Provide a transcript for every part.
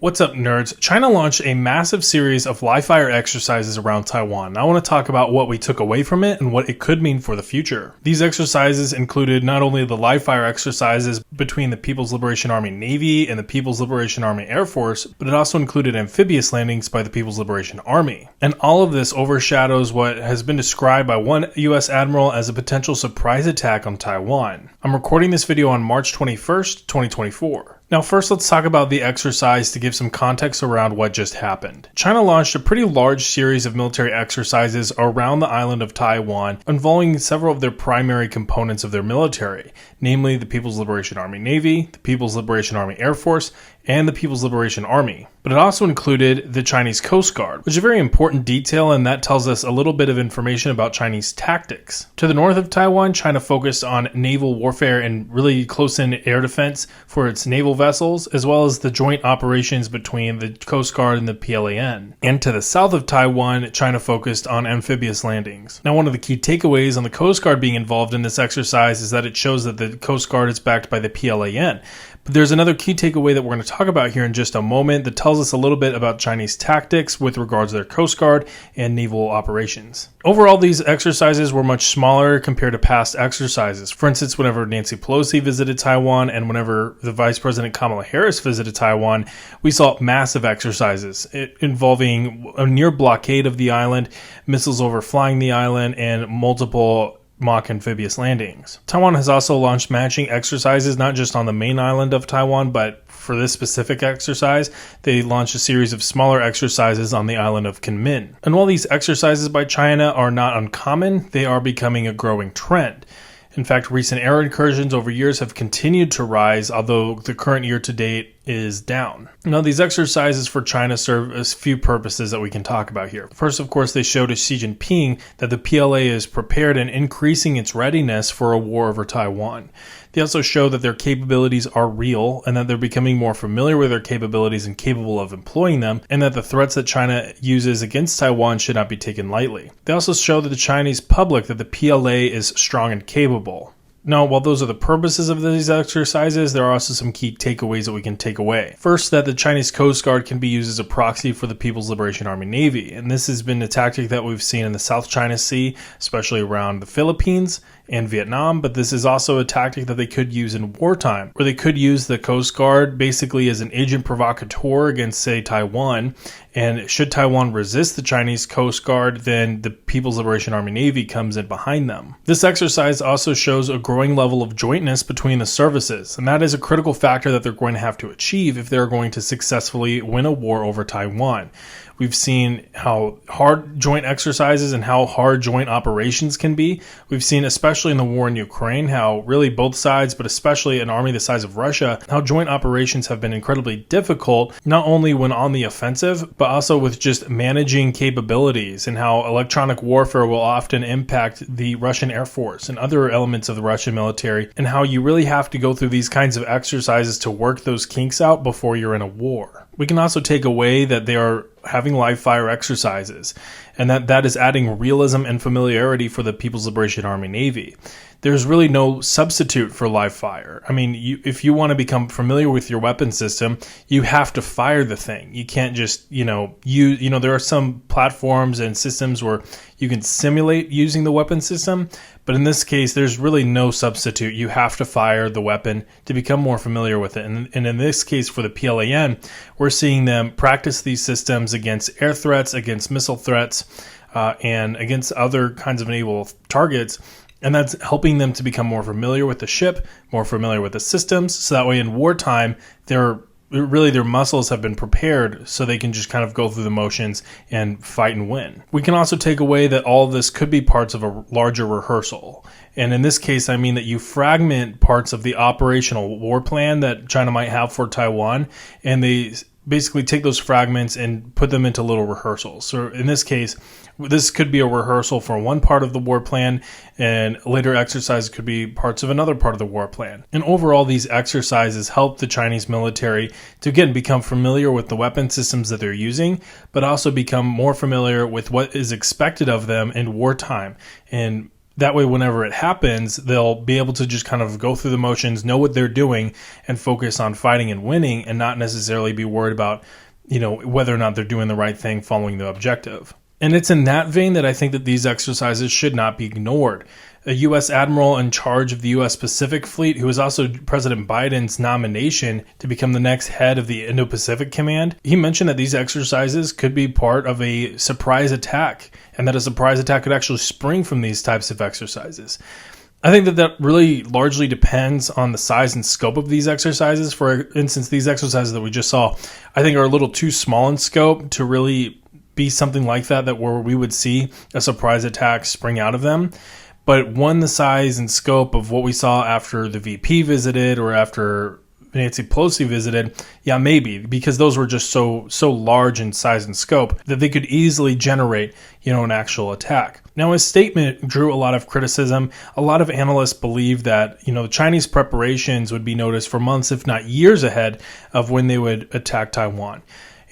What's up, nerds? China launched a massive series of live fire exercises around Taiwan. I want to talk about what we took away from it and what it could mean for the future. These exercises included not only the live fire exercises between the People's Liberation Army Navy and the People's Liberation Army Air Force, but it also included amphibious landings by the People's Liberation Army. And all of this overshadows what has been described by one U.S. admiral as a potential surprise attack on Taiwan. I'm recording this video on March 21st, 2024. Now first, let's talk about the exercise to give some context around what just happened. China launched a pretty large series of military exercises around the island of Taiwan involving several of their primary components of their military, namely the People's Liberation Army Navy, the People's Liberation Army Air Force, and the People's Liberation Army. But it also included the Chinese Coast Guard, which is a very important detail, and that tells us a little bit of information about Chinese tactics. To the north of Taiwan, China focused on naval warfare and really close-in air defense for its naval vessels, as well as the joint operations between the Coast Guard and the PLAN. And to the south of Taiwan, China focused on amphibious landings. Now, one of the key takeaways on the Coast Guard being involved in this exercise is that it shows that the Coast Guard is backed by the PLAN. But there's another key takeaway that we're going to talk about here in just a moment that tells us a little bit about Chinese tactics with regards to their Coast Guard and naval operations. Overall, these exercises were much smaller compared to past exercises. For instance, whenever Nancy Pelosi visited Taiwan and whenever the Vice President Kamala Harris visited Taiwan, we saw massive exercises involving a near blockade of the island, missiles overflying the island, and multiple mock amphibious landings. Taiwan has also launched matching exercises, not just on the main island of Taiwan, but for this specific exercise, they launched a series of smaller exercises on the island of Kinmen. And while these exercises by China are not uncommon, they are becoming a growing trend. In fact, recent air incursions over years have continued to rise, although the current year-to-date is down. Now, these exercises for China serve a few purposes that we can talk about here. First, of course, they show to Xi Jinping that the PLA is prepared and increasing its readiness for a war over Taiwan. They also show that their capabilities are real and that they're becoming more familiar with their capabilities and capable of employing them, and that the threats that China uses against Taiwan should not be taken lightly. They also show to the Chinese public that the PLA is strong and capable. Now, while those are the purposes of these exercises, there are also some key takeaways that we can take away. First, that the Chinese Coast Guard can be used as a proxy for the People's Liberation Army Navy, and this has been a tactic that we've seen in the South China Sea, especially around the Philippines and Vietnam, but this is also a tactic that they could use in wartime, where they could use the Coast Guard basically as an agent provocateur against, say, Taiwan, and should Taiwan resist the Chinese Coast Guard, then the People's Liberation Army Navy comes in behind them. This exercise also shows a growing level of jointness between the services, and that is a critical factor that they're going to have to achieve if they're going to successfully win a war over Taiwan. We've seen how hard joint exercises and how hard joint operations can be. We've seen, especially in the war in Ukraine, how really both sides, but especially an army the size of Russia, how joint operations have been incredibly difficult, not only when on the offensive, but also with just managing capabilities, and how electronic warfare will often impact the Russian Air Force and other elements of the Russian military, and how you really have to go through these kinds of exercises to work those kinks out before you're in a war. We can also take away that they are having live fire exercises, and that is adding realism and familiarity for the People's Liberation Army Navy. There's really no substitute for live fire. I mean, if you want to become familiar with your weapon system, you have to fire the thing. You can't just, there are some platforms and systems where you can simulate using the weapon system, but in this case, there's really no substitute. You have to fire the weapon to become more familiar with it. And in this case, for the PLAN, we're seeing them practice these systems against air threats, against missile threats, and against other kinds of naval targets. And that's helping them to become more familiar with the ship, more familiar with the systems, so that way in wartime, their muscles have been prepared so they can just kind of go through the motions and fight and win. We can also take away that all of this could be parts of a larger rehearsal. And in this case, I mean that you fragment parts of the operational war plan that China might have for Taiwan, and they basically take those fragments and put them into little rehearsals. So in this case, this could be a rehearsal for one part of the war plan, and later exercises could be parts of another part of the war plan. And overall, these exercises help the Chinese military to, again, become familiar with the weapon systems that they're using, but also become more familiar with what is expected of them in wartime, and That way, whenever it happens, they'll be able to just kind of go through the motions, know what they're doing, and focus on fighting and winning, and not necessarily be worried about, whether or not they're doing the right thing, following the objective. And it's in that vein that I think that these exercises should not be ignored. A U.S. admiral in charge of the U.S. Pacific Fleet, who was also President Biden's nomination to become the next head of the Indo-Pacific Command, he mentioned that these exercises could be part of a surprise attack, and that a surprise attack could actually spring from these types of exercises. I think that really largely depends on the size and scope of these exercises. For instance, these exercises that we just saw, I think are a little too small in scope to really be something like that where we would see a surprise attack spring out of them. But the size and scope of what we saw after the VP visited or after Nancy Pelosi visited, yeah, maybe, because those were just so large in size and scope that they could easily generate, an actual attack. Now, his statement drew a lot of criticism. A lot of analysts believe that, the Chinese preparations would be noticed for months, if not years ahead of when they would attack Taiwan.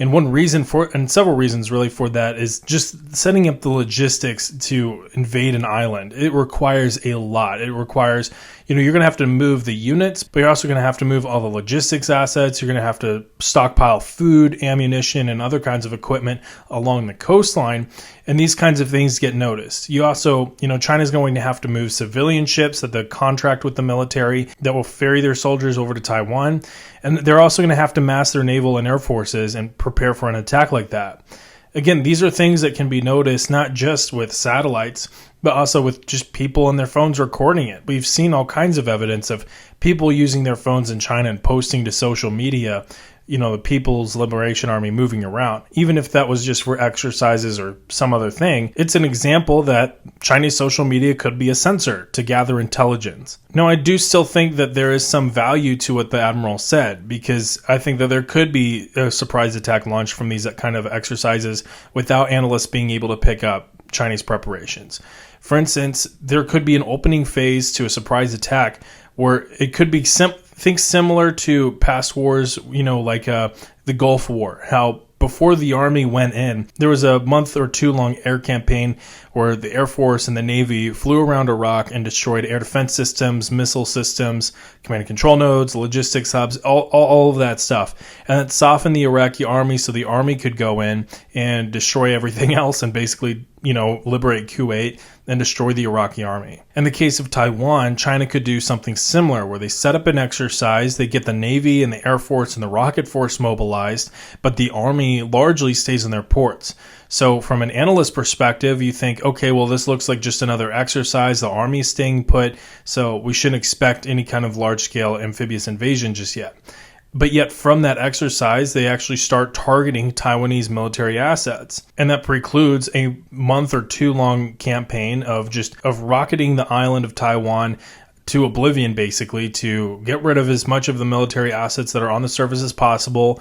And one reason and several reasons really for that is just setting up the logistics to invade an island. It requires a lot. It requires, you're going to have to move the units, but you're also going to have to move all the logistics assets. You're going to have to stockpile food, ammunition, and other kinds of equipment along the coastline. And these kinds of things get noticed. You also, China's going to have to move civilian ships that they contract with the military that will ferry their soldiers over to Taiwan. And they're also going to have to mass their naval and air forces and prepare for an attack like that. Again, these are things that can be noticed not just with satellites, but also with just people on their phones recording it. We've seen all kinds of evidence of people using their phones in China and posting to social media, the People's Liberation Army moving around. Even if that was just for exercises or some other thing, it's an example that Chinese social media could be a sensor to gather intelligence. Now, I do still think that there is some value to what the Admiral said, because I think that there could be a surprise attack launched from these kind of exercises without analysts being able to pick up Chinese preparations. For instance, there could be an opening phase to a surprise attack where it could be think similar to past wars, like the Gulf War, how before the Army went in, there was a month or two long air campaign where the Air Force and the Navy flew around Iraq and destroyed air defense systems, missile systems, command and control nodes, logistics hubs, all of that stuff. And it softened the Iraqi army so the army could go in and destroy everything else and basically, liberate Kuwait and destroy the Iraqi army. In the case of Taiwan, China could do something similar where they set up an exercise, they get the Navy and the Air Force and the Rocket Force mobilized, but the army largely stays in their ports. So from an analyst perspective, you think, okay, well, this looks like just another exercise. The army is staying put, so we shouldn't expect any kind of large-scale amphibious invasion just yet. But yet from that exercise, they actually start targeting Taiwanese military assets. And that precludes a month or two long campaign of rocketing the island of Taiwan to oblivion, basically, to get rid of as much of the military assets that are on the surface as possible,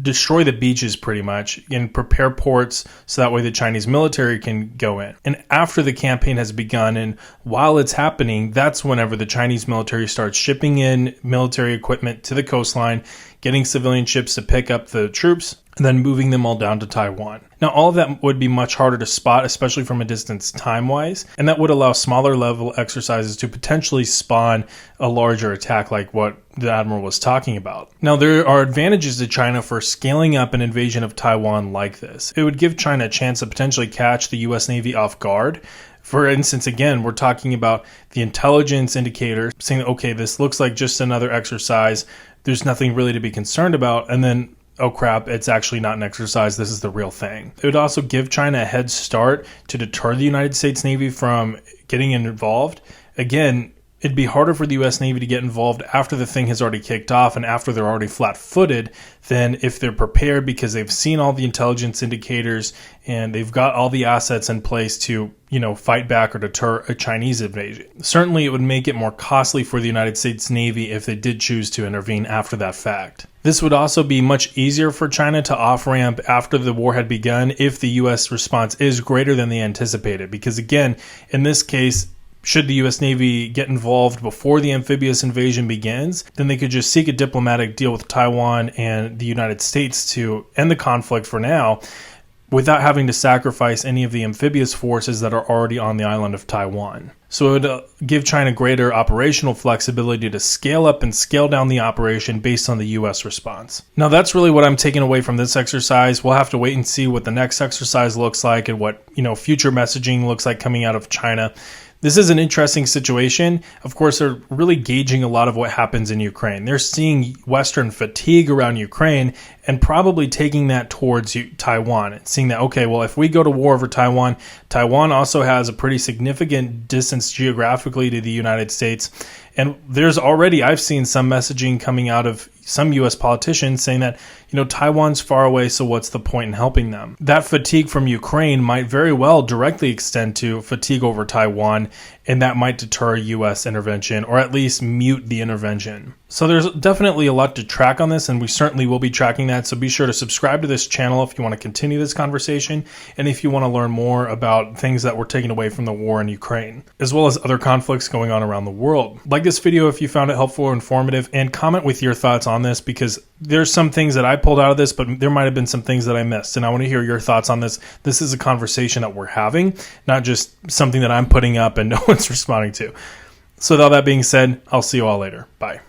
destroy the beaches pretty much, and prepare ports so that way the Chinese military can go in. And after the campaign has begun and while it's happening, that's whenever the Chinese military starts shipping in military equipment to the coastline, getting civilian ships to pick up the troops, and then moving them all down to Taiwan. Now, all of that would be much harder to spot, especially from a distance time-wise, and that would allow smaller level exercises to potentially spawn a larger attack like what the Admiral was talking about. Now, there are advantages to China for scaling up an invasion of Taiwan like this. It would give China a chance to potentially catch the U.S. Navy off guard. For instance, again, we're talking about the intelligence indicator saying, okay, this looks like just another exercise. There's nothing really to be concerned about. And then, oh crap, it's actually not an exercise. This is the real thing. It would also give China a head start to deter the United States Navy from getting involved. Again, it'd be harder for the U.S. Navy to get involved after the thing has already kicked off and after they're already flat-footed than if they're prepared because they've seen all the intelligence indicators and they've got all the assets in place to, fight back or deter a Chinese invasion. Certainly, it would make it more costly for the United States Navy if they did choose to intervene after that fact. This would also be much easier for China to off-ramp after the war had begun if the U.S. response is greater than they anticipated. Because again, in this case, should the U.S. Navy get involved before the amphibious invasion begins, then they could just seek a diplomatic deal with Taiwan and the United States to end the conflict for now. without having to sacrifice any of the amphibious forces that are already on the island of Taiwan. So it would give China greater operational flexibility to scale up and scale down the operation based on the U.S. response. Now that's really what I'm taking away from this exercise. We'll have to wait and see what the next exercise looks like and what, future messaging looks like coming out of China. This is an interesting situation. Of course, they're really gauging a lot of what happens in Ukraine. They're seeing Western fatigue around Ukraine and probably taking that towards Taiwan and seeing that, okay, well, if we go to war over Taiwan, Taiwan also has a pretty significant distance geographically to the United States. And there's already, I've seen some messaging coming out of some U.S. politicians saying that, Taiwan's far away, so what's the point in helping them? That fatigue from Ukraine might very well directly extend to fatigue over Taiwan, and that might deter U.S. intervention, or at least mute the intervention. So there's definitely a lot to track on this, and we certainly will be tracking that. So be sure to subscribe to this channel if you want to continue this conversation, and if you want to learn more about things that were taken away from the war in Ukraine, as well as other conflicts going on around the world. Like this video if you found it helpful or informative, and comment with your thoughts on this, because there's some things that I pulled out of this, but there might have been some things that I missed, and I want to hear your thoughts on this. This is a conversation that we're having, not just something that I'm putting up and no one's responding to. So with all that being said, I'll see you all later. Bye.